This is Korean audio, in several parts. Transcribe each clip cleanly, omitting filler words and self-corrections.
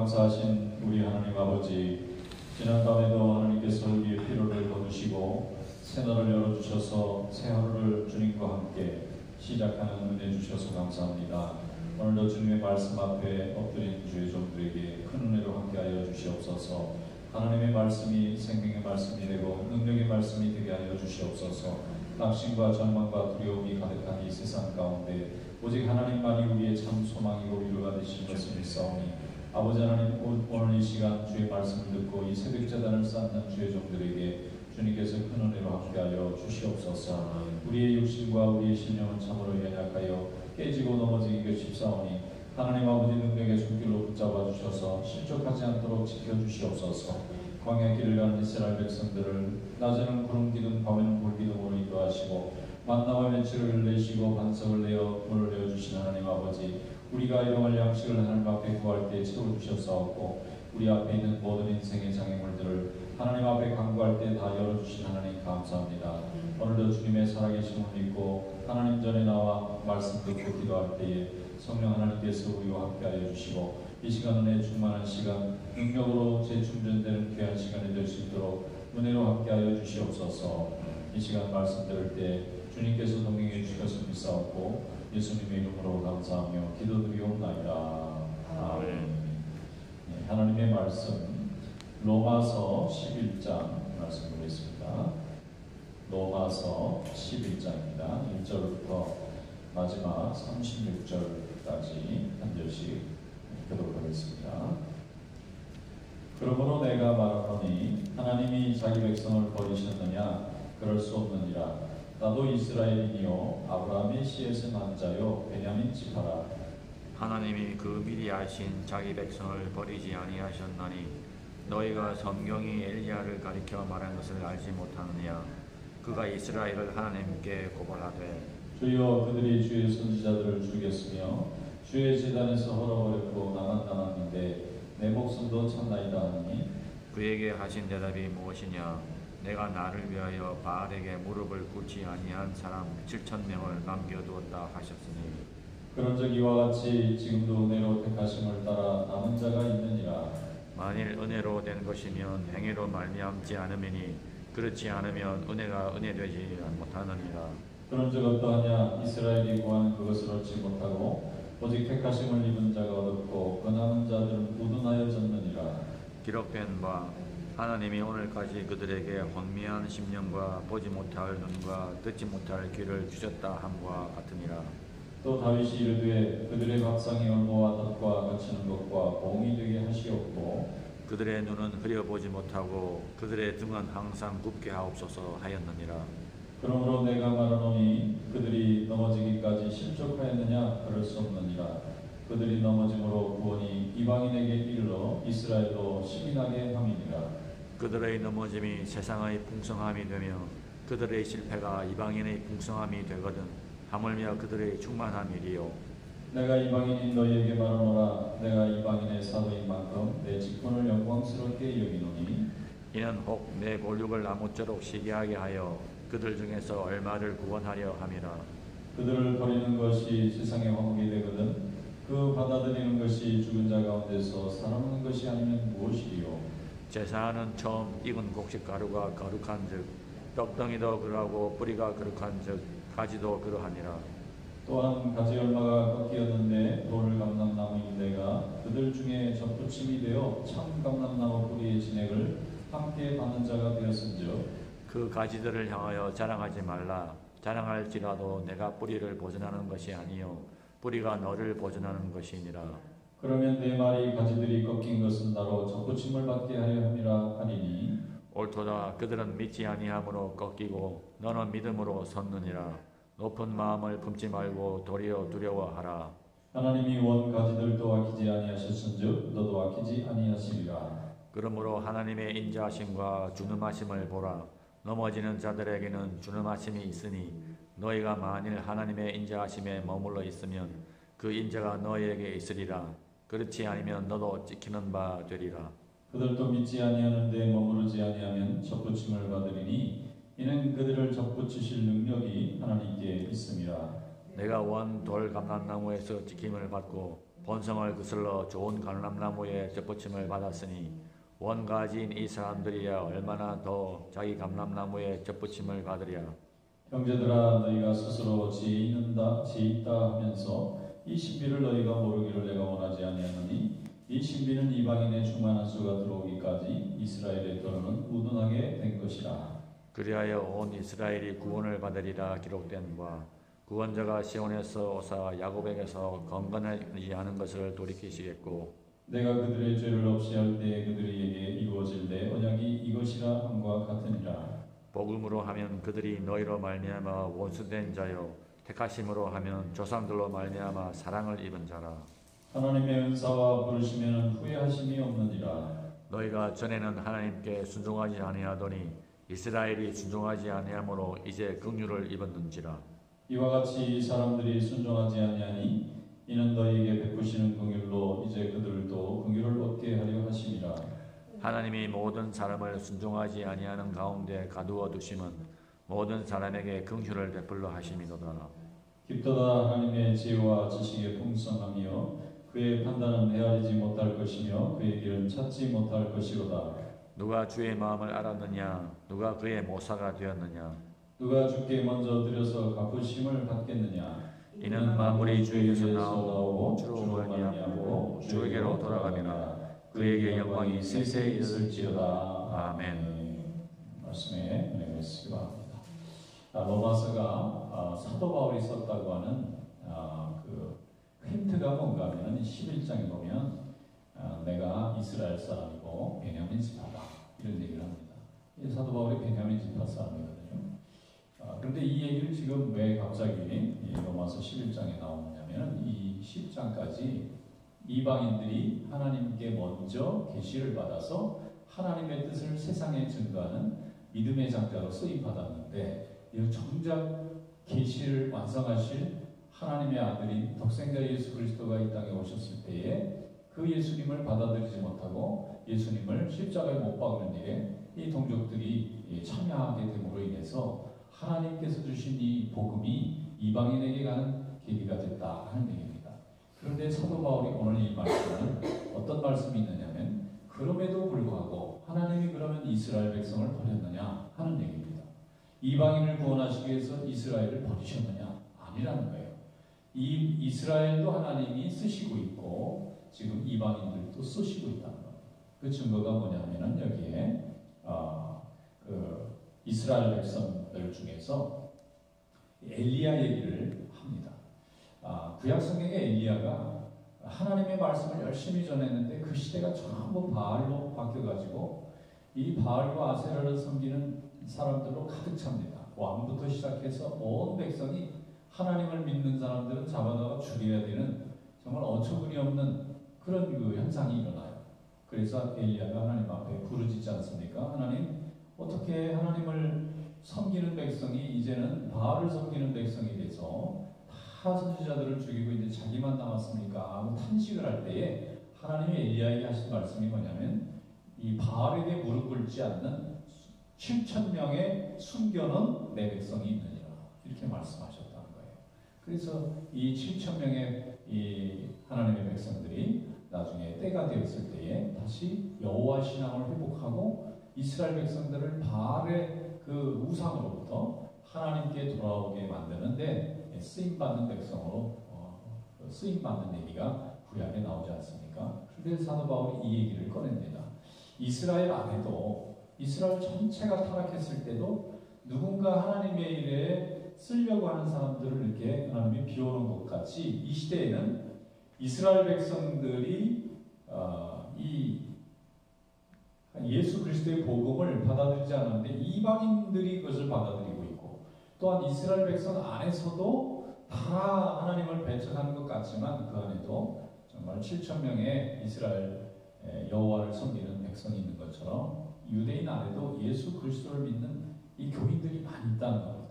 감사하신 우리 하나님 아버지, 지난밤에도 하나님께서 우리의 피로를 거두시고 새날을 열어주셔서 새 하루를 주님과 함께 시작하는 은혜 주셔서 감사합니다. 오늘도 주님의 말씀 앞에 엎드린 주의 종들에게 큰 은혜로 함께하여 주시옵소서. 하나님의 말씀이 생명의 말씀이 되고 능력의 말씀이 되게 하여 주시옵소서. 낙심과 절망과 두려움이 가득한 이 세상 가운데 오직 하나님만이 우리의 참 소망이고 위로가 되신 것을 믿사오니 아버지 하나님, 오늘 이 시간 주의 말씀을 듣고 이 새벽 제단을 쌓는 주의 종들에게 주님께서 큰 은혜로 함께하여 주시옵소서. 우리의 육신과 우리의 신령은 참으로 연약하여 깨지고 넘어지기가 쉽사오니 하나님 아버지 능력의 손길로 붙잡아 주셔서 실족하지 않도록 지켜주시옵소서. 광야 길을 가는 이스라엘 백성들을 낮에는 구름 기둥 밤에는 불 기둥으로 인도하시고 만나와 며칠을 내시고 반석을 내어 물을 내어주신 하나님 아버지, 우리가 일용할 양식을 하나님 앞에 구할 때 채워주셨사옵고 우리 앞에 있는 모든 인생의 장애물들을 하나님 앞에 간구할 때 다 열어주신 하나님 감사합니다. 오늘도 주님의 살아계심을 믿고 하나님 전에 나와 말씀 듣고 기도할 때에 성령 하나님께서 우리와 함께하여 주시고 이 시간 은혜 충만한 시간, 능력으로 재충전되는 귀한 시간이 될 수 있도록 은혜로 함께하여 주시옵소서. 이 시간 말씀 들을 때 주님께서 동행해 주셔서 믿사옵고 예수님의 이름으로 감사하며 기도드리옵나이다. 아멘. 네, 하나님의 말씀 로마서 11장 말씀 보겠습니다. 로마서 11장입니다. 1절부터 마지막 36절까지 한 절씩 교독하겠습니다. 그러므로 내가 말하노니 하나님이 자기 백성을 버리셨느냐? 그럴 수 없느니라. 나도 이스라엘이니요 아브라함의 씨에서 난 자요 베냐민 지파라. 하나님이 그 미리 아신 자기 백성을 버리지 아니하셨나니 너희가 성경이 엘리야를 가리켜 말한 것을 알지 못하느냐? 그가 이스라엘을 하나님께 고발하되 주여 그들이 주의 선지자들을 죽였으며 주의 제단에서 헐어버렸고 나만 남았는데 내 목숨도 참나이다 하니 그에게 하신 대답이 무엇이냐? 내가 나를 위하여 바알에게 무릎을 꿇지 아니한 사람 7,000명을 남겨두었다 하셨으니 그런즉 이와 같이 지금도 은혜로 택하심을 따라 남은 자가 있느니라. 만일 은혜로 된 것이면 행위로 말미암지 않으매니 그렇지 않으면 은혜가 은혜되지 못하느니라. 그런즉 어떠하냐? 이스라엘이 구하는 그것을 얻지 못하고 오직 택하심을 입은 자가 얻었고 그 남은 자들은 우둔하여졌느니라. 기록된 바 하나님이 오늘까지 그들에게 혼미한 심령과 보지 못할 눈과 듣지 못할 귀를 주셨다 함과 같으니라. 또 다윗이 이르되 그들의 밥상이 얼모와 덫과 거치는 것과 봉이 되게 하시옵고 그들의 눈은 흐려보지 못하고 그들의 등은 항상 굽게 하옵소서 하였느니라. 그러므로 내가 말하노니 그들이 넘어지기까지 실족하였느냐? 그럴 수 없느니라. 그들이 넘어짐으로 구원이 이방인에게 이르러 이스라엘로 시민하게 함이니라. 그들의 넘어짐이 세상의 풍성함이 되며 그들의 실패가 이방인의 풍성함이 되거든 하물며 그들의 충만함이리요. 내가 이방인인 너희에게 말하노라. 내가 이방인의 사도인 만큼 내 직분을 영광스럽게 여기노니 이는 혹 내 골육을 아무쪼록 시기하게 하여 그들 중에서 얼마를 구원하려 함이라. 그들을 버리는 것이 세상의 화목이 되거든 그 받아들이는 것이 죽은 자 가운데서 살아나는 것이 아니면 무엇이리요. 제사하는 처음 익은 곡식 가루가 거룩한즉 떡덩이도 그러하고 뿌리가 거룩한즉 가지도 그러하니라. 또한 가지 얼마가 꺾이었는데 돌을 감람나무인데가 그들 중에 접붙임이 되어 참 감람나무 뿌리의 진액을 함께 받는 자가 되었은즉 그 가지들을 향하여 자랑하지 말라. 자랑할지라도 내가 뿌리를 보존하는 것이 아니요 뿌리가 너를 보존하는 것이니라. 그러면 내 말이 가지들이 꺾인 것은 나로 접붙임을 받게 하려 함이라 하리니 옳도다. 그들은 믿지 아니함으로 꺾이고 너는 믿음으로 섰느니라. 높은 마음을 품지 말고 도리어 두려워하라. 하나님이 원 가지들도 아끼지 아니하셨은즉 너도 아끼지 아니하시리라. 그러므로 하나님의 인자하심과 준엄하심을 보라. 넘어지는 자들에게는 준엄하심이 있으니 너희가 만일 하나님의 인자하심에 머물러 있으면 그 인자가 너희에게 있으리라. 그렇지 아니면 너도 찍히는 바 되리라. 그들도 믿지 아니하는데 머무르지 아니하면 접붙임을 받으리니 이는 그들을 접붙이실 능력이 하나님께 있음이라. 내가 원 돌 감람나무에서 지킴을 받고 본성을 거슬러 좋은 감람나무에 접붙임을 받았으니 원가지인 이 사람들이야 얼마나 더 자기 감람나무에 접붙임을 받으랴. 형제들아 너희가 스스로 지혜 있다 하면서 이 신비를 너희가 모르기를 내가 원하지 아니하노니 이 신비는 이방인의 충만한 수가 들어오기까지 이스라엘의 도로는 우둔하게 된 것이라. 그리하여 온 이스라엘이 구원을 받으리라 기록된 바 구원자가 시온에서 오사 야곱에게서 건건하지 않은 것을 돌이키시겠고 내가 그들의 죄를 없이 할 때에 그들에게 이루어질 내 언약이 이것이라 함과 같으니라. 복음으로 하면 그들이 너희로 말미암아 원수된 자요 택하심으로 하면 조상들로 말미암아 사랑을 입은 자라. 하나님의 은사와 부르심에는 후회하심이 없느니라. 너희가 전에는 하나님께 순종하지 아니하더니 이스라엘이 순종하지 아니하므로 이제 긍휼을 입었는지라. 이와 같이 이 사람들이 순종하지 아니하니 이는 너희에게 베푸시는 긍휼로 이제 그들도 긍휼을 얻게 하려 하심이라. 하나님이 모든 사람을 순종하지 아니하는 가운데 가두어 두심은 모든 사람에게 긍휼을 베풀러 하심이로다. 깊도다 하나님의 지혜와 지식의 풍성함이여 그의 판단은 헤아리지 못할 것이며 그의 길은 찾지 못할 것이로다. 누가 주의 마음을 알았느냐? 누가 그의 모사가 되었느냐? 누가 주께 먼저 드려서 갚으심을 받겠느냐? 이는 만물이 주에게서 나오고 주로 말미암고 주에게로 돌아가미라. 그에게 영광이 세세히 이르을지어다. 아멘. 말씀에 은혜가 있으시기 바랍니다. 로마서가 사도 바울이 썼다고 하는 그 힌트가 뭔가 하면 11장에 보면 내가 이스라엘 사람이고 베냐민 지파다 이런 얘기를 합니다. 사도 바울이 베냐민 지파 사람이거든요. 그런데 이 얘기를 지금 왜 갑자기 로마서 11장에 나오느냐면 이 10장까지 이방인들이 하나님께 먼저 계시를 받아서 하나님의 뜻을 세상에 증거하는 믿음의 장자로 쓰임받았는데 정작 계시를 완성하실 하나님의 아들인 독생자 예수 그리스도가 이 땅에 오셨을 때에 그 예수님을 받아들이지 못하고 예수님을 십자가에 못 박는 일에 이 동족들이 참여하게 됨으로 인해서 하나님께서 주신 이 복음이 이방인에게 가는 계기가 됐다 하는 얘기입니다. 그런데 사도 바울이 오늘 이 말씀은 어떤 말씀이 있느냐면 그럼에도 불구하고 하나님이 그러면 이스라엘 백성을 버렸느냐 하는 얘기입니다. 이방인을 구원하시기 위해서 이스라엘을 버리셨느냐? 아니라는 거예요. 이 이스라엘도 하나님이 쓰시고 있고 지금 이방인들도 쓰시고 있다는 겁니다. 그 증거가 뭐냐면은 여기에 그 이스라엘 백성들 중에서 엘리야 얘기를 합니다. 구약 성경의 엘리야가 하나님의 말씀을 열심히 전했는데 그 시대가 전부 바알로 바뀌어가지고 이 바알과 아세라를 섬기는 사람들로 가득 찹니다. 왕부터 시작해서 온 백성이 하나님을 믿는 사람들은 잡아다가 죽여야 되는 정말 어처구니 없는 그런 그 현상이 일어나요. 그래서 엘리야가 하나님 앞에 부르짖지 않습니까? 하나님, 어떻게 하나님을 섬기는 백성이 이제는 바알을 섬기는 백성이 돼서 다 선지자들을 죽이고 이제 자기만 남았습니까? 하고 탄식을 할 때에 하나님이 엘리야에게 하신 말씀이 뭐냐면 이 바알에게 무릎 꿇지 않는 7,000명의 숨겨놓은 내 백성이 있느니라 이렇게 말씀하셨다는 거예요. 그래서 이 7,000명의 이 하나님의 백성들이 나중에 때가 되었을 때에 다시 여호와 신앙을 회복하고 이스라엘 백성들을 바알의 그 우상으로부터 하나님께 돌아오게 만드는데 쓰임받는 백성으로 쓰임받는 얘기가 구약에 나오지 않습니까? 그래서 사도 바울이 이 얘기를 꺼냅니다. 이스라엘 안에도 이스라엘 전체가 타락했을 때도 누군가 하나님의 일에 쓰려고 하는 사람들을 이렇게 하나님이 비워놓은 것 같이 이 시대에는 이스라엘 백성들이 이 예수 그리스도의 복음을 받아들이지 않았는데 이방인들이 그것을 받아들이고 있고 또한 이스라엘 백성 안에서도 다 하나님을 배척하는 것 같지만 그 안에도 정말 7,000명의 이스라엘 여호와를 섬기는 백성이 있는 것처럼 유대인 안에도 예수 그리스도를 믿는 이 교인들이 많이 있다는 겁니다.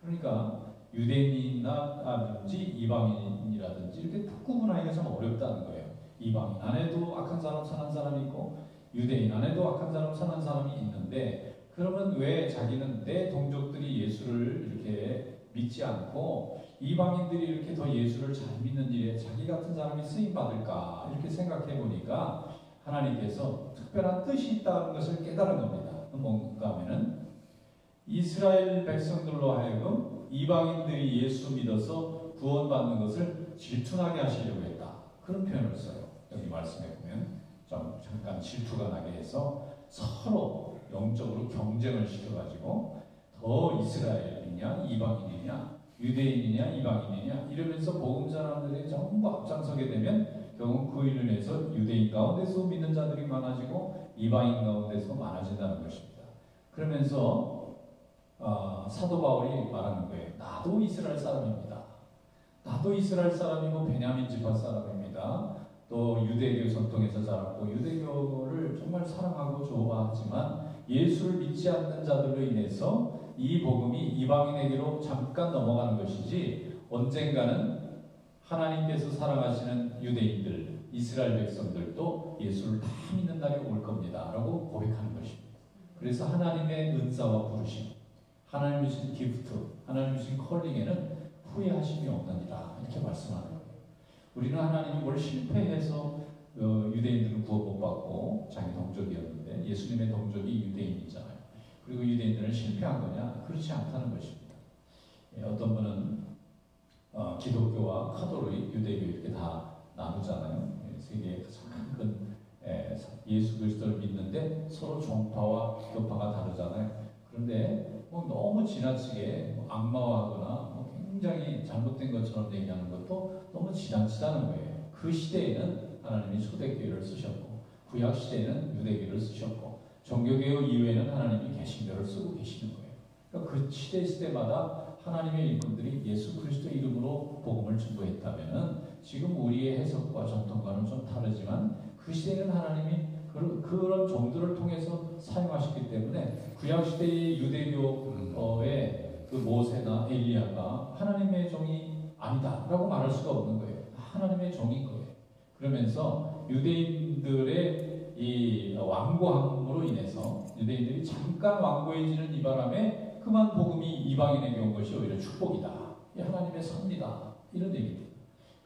그러니까 유대인이라든지 이방인이라든지 이렇게 구분하기가 참 어렵다는 거예요. 이방인 안에도 악한 사람 선한 사람이 있고 유대인 안에도 악한 사람 선한 사람이 있는데 그러면 왜 자기는 내 동족들이 예수를 이렇게 믿지 않고 이방인들이 이렇게 더 예수를 잘 믿는 일에 자기 같은 사람이 쓰임 받을까 이렇게 생각해 보니까 하나님께서 특별한 뜻이 있다는 것을 깨달은 겁니다. 뭔가 하면은 이스라엘 백성들로 하여금 이방인들이 예수 믿어서 구원받는 것을 질투나게 하시려고 했다. 그런 표현을 써요. 여기 말씀해 보면 잠깐 질투가 나게 해서 서로 영적으로 경쟁을 시켜가지고 더 이스라엘이냐 이방인이냐 유대인이냐 이방인이냐 이러면서 복음 사람들이 전부 앞장서게 되면 결국 그 일로 인해서 유대인 가운데서 믿는 자들이 많아지고 이방인 가운데서 많아진다는 것입니다. 그러면서 사도 바울이 말하는 거예요. 나도 이스라엘 사람입니다. 나도 이스라엘 사람이고 베냐민 지파 사람입니다. 또 유대교 전통에서 자랐고 유대교를 정말 사랑하고 좋아하지만 예수를 믿지 않는 자들로 인해서 이 복음이 이방인에게로 잠깐 넘어가는 것이지 언젠가는 하나님께서 사랑하시는 유대인들, 이스라엘 백성들도 예수를 다 믿는 날이 올 겁니다. 라고 고백하는 것입니다. 그래서 하나님의 은사와 부르심, 하나님 주신 기프트, 하나님 주신 컬링에는 후회하심이 없느니라 이렇게 말씀하는 거예요. 우리는 하나님이 뭘 실패해서 유대인들은 구원 못 받고 자기 동족이었는데 예수님의 동족이 유대인이잖아요. 그리고 유대인들은 실패한 거냐? 그렇지 않다는 것입니다. 어떤 분은 기독교와 카톨릭, 유대교 이렇게 다 나누잖아요. 세계에 가장 큰 예수 그리스도를 믿는데 서로 종파와 교파가 다르잖아요. 그런데 너무 지나치게 악마화하거나 굉장히 잘못된 것처럼 얘기하는 것도 너무 지나치다는 거예요. 그 시대에는 하나님이 초대교회를 쓰셨고 구약 시대에는 유대교를 쓰셨고 종교개혁 이후에는 하나님이 개신교를 쓰고 계시는 거예요. 그러니까 그 시대마다 하나님의 일꾼들이 예수 그리스도 이름으로 복음을 전도했다면 지금 우리의 해석과 전통과는 좀 다르지만 그 시대에는 하나님이 그런 종들을 통해서 사용하셨기 때문에 구약 시대의 유대교의 그 모세나 엘리야가 하나님의 종이 아니다라고 말할 수가 없는 거예요. 하나님의 종인 거예요. 그러면서 유대인들의 이 완고함으로 인해서 유대인들이 잠깐 완고해지는 이 바람에 그만 복음이 이방인에게 온 것이 오히려 축복이다. 이 하나님의 섭리다. 이런 얘기입니다.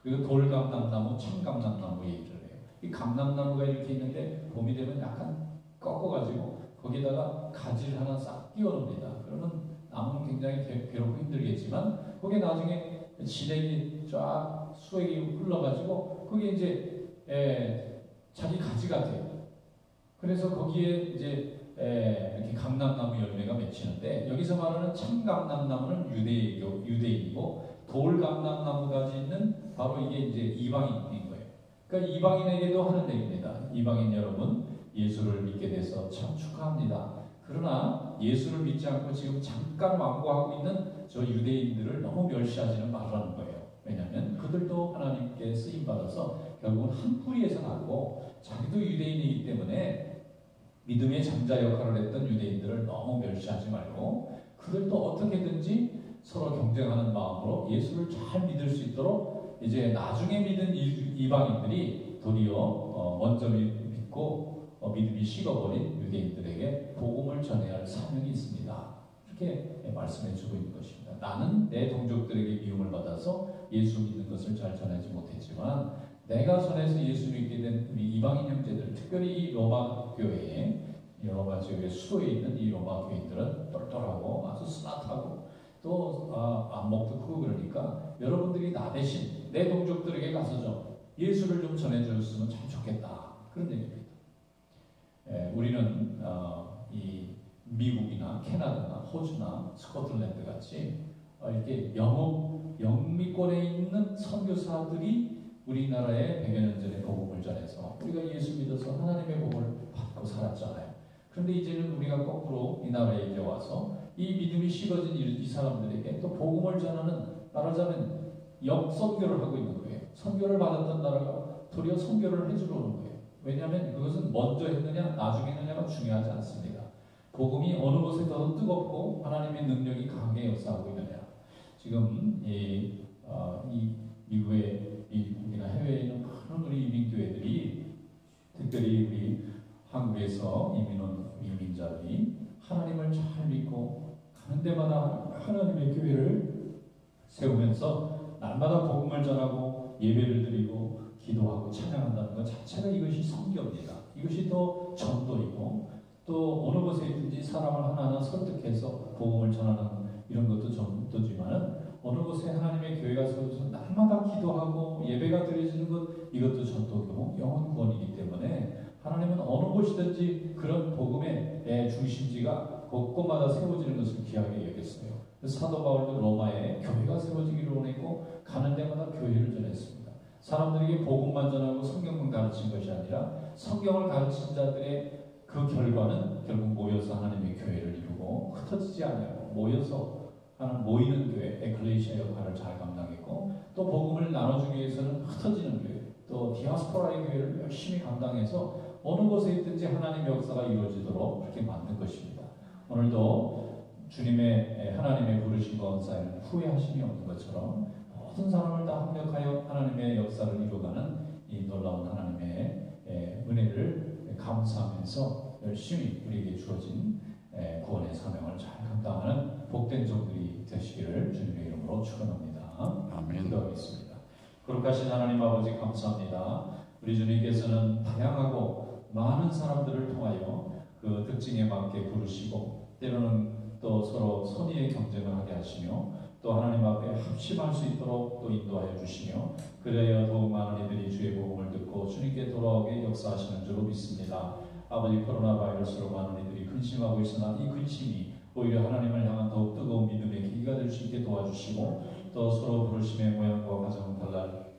그리고 돌감람나무, 참감람나무 얘기를 해요. 이 감람나무가 이렇게 있는데 봄이 되면 약간 꺾어가지고 거기다가 가지를 하나 싹 끼워놓습니다. 그러면 나무는 굉장히 괴롭고 힘들겠지만 거기에 나중에 진액이 쫙 수액이 흘러가지고 그게 이제 자기 가지가 돼요. 그래서 거기에 이제 이렇게 감람나무 열매가 맺히는데 여기서 말하는 참감람나무는 유대인이고 돌감람나무 가지는 바로 이게 이제 이방인인 거예요. 그러니까 이방인에게도 하는 얘기입니다. 이방인 여러분 예수를 믿게 돼서 참 축하합니다. 그러나 예수를 믿지 않고 지금 잠깐 완고하고 있는 저 유대인들을 너무 멸시하지는 말라는 거예요. 왜냐하면 그들도 하나님께 쓰임받아서 결국은 한 뿌리에서 나고 자기도 유대인이기 때문에 믿음의 장자 역할을 했던 유대인들을 너무 멸시하지 말고 그들도 어떻게든지 서로 경쟁하는 마음으로 예수를 잘 믿을 수 있도록 이제 나중에 믿은 이방인들이 도리어 먼저 믿고 믿음이 식어버린 유대인들에게 복음을 전해야 할 사명이 있습니다. 이렇게 말씀해 주고 있는 것입니다. 나는 내 동족들에게 미움을 받아서 예수 믿는 것을 잘 전하지 못했지만 내가 전해서 예수 믿게 된 우리 이방인 형제들, 특별히 이 로마 교회에 로마 지역의 수도에 있는 이 로마 교인들은 똘똘하고 아주 스마트하고 또 안목도 크고 그러니까 여러분들이 나 대신 내 동족들에게 가서 좀 예수를 좀 전해줬으면 참 좋겠다. 그런 얘기입니다. 우리는 이 미국이나 캐나다나 호주나 스코틀랜드 같이 이렇게 영미권에 있는 선교사들이 우리나라에 100여 년 전에 복음을 전해서 우리가 예수 믿어서 하나님의 복음을 받고 살았잖아요. 그런데 이제는 우리가 거꾸로 이 나라에 이제 와서 이 믿음이 식어진 이 사람들에게 또 복음을 전하는, 말하자면 역선교를 하고 있는 거예요. 선교를 받았던 나라가 도리어 선교를 해주러 오는 거예요. 왜냐하면 그것은 먼저 했느냐 나중에 했느냐가 중요하지 않습니다. 복음이 어느 곳에 더 뜨겁고 하나님의 능력이 강하게 역사하고 있느냐. 지금 이 미국의 미국이나 해외에 있는 많은 우리 이민교회들이 특별히 우리 한국에서 이민 이민자들이 하나님을 잘 믿고 가는 데마다 하나님의 교회를 세우면서 날마다 복음을 전하고 예배를 드리고 기도하고 찬양한다는 것 자체가 이것이 선교입니다. 이것이 또 전도이고 또 어느 곳에 있든지 사람을 하나하나 설득해서 복음을 전하는 이런 것도 전도지만은 어느 곳에 하나님의 교회가 세워져서 날마다 기도하고 예배가 드려지는 것 이것도 전도고 영혼 구원이기 때문에 하나님은 어느 곳이든지 그런 복음의 중심지가 곳곳마다 세워지는 것을 귀하게 여겼어요. 사도 바울도 로마에 교회가 세워지기를 원했고 가는 데마다 교회를 전했습니다. 사람들에게 복음만 전하고 성경만 가르친 것이 아니라 성경을 가르친 자들의 그 결과는 결국 모여서 하나님의 교회를 이루고 흩어지지 않고 모여서 하는 모이는 교회, 에클레시아 역할을 잘 감당했고 또 복음을 나눠주기 위해서는 흩어지는 교회, 또 디아스포라의 교회를 열심히 감당해서 어느 곳에 있든지 하나님의 역사가 이루어지도록 그렇게 만든 것입니다. 오늘도 주님의 하나님의 부르심과 언사에는 후회하심이 없는 것처럼 모든 사람을 다 합력하여 하나님의 역사를 이루어가는 이 놀라운 하나님의 은혜를 감사하면서 열심히 우리에게 주어진 구원의 사명을 잘 감당하는 복된 종들이 되시기를 주님의 이름으로 축원합니다. 아멘. 기도하겠습니다. 거룩하신 하나님 아버지 감사합니다. 우리 주님께서는 다양하고 많은 사람들을 통하여 그 특징에 맞게 부르시고 때로는 또 서로 선의의 경쟁을 하게 하시며 또 하나님 앞에 합심할 수 있도록 또 인도하여 주시며 그래야 더욱 많은 이들이 주의 복음을 듣고 주님께 돌아오게 역사하시는 줄로 믿습니다. 아버지 코로나 바이러스로 많은 이들이 근심하고 있으나 이 근심이 오히려 하나님을 향한 더욱 뜨거운 믿음의 계기가 될 수 있게 도와주시고 또 서로 부르심의 모양과 과정은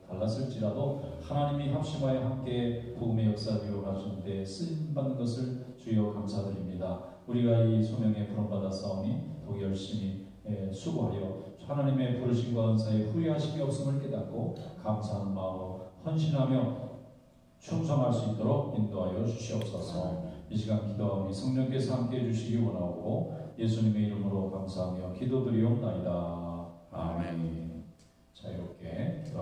달랐을지라도 하나님이 합심하여 함께 복음의 역사를 이루어가시는데 쓰임받는 것을 주여 감사드립니다. 우리가 이 소명에 부름받았사오니 더 열심히 수고하여 하나님의 부르심과 은사에 후회하심이 없음을 깨닫고 감사하는 마음으로 헌신하며 충성할 수 있도록 인도하여 주시옵소서. 이 시간 기도하오니 성령께서 함께해 주시기 원하고 예수님의 이름으로 감사하며 기도드리옵나이다. 아멘. 자유롭게 기도하겠습니다.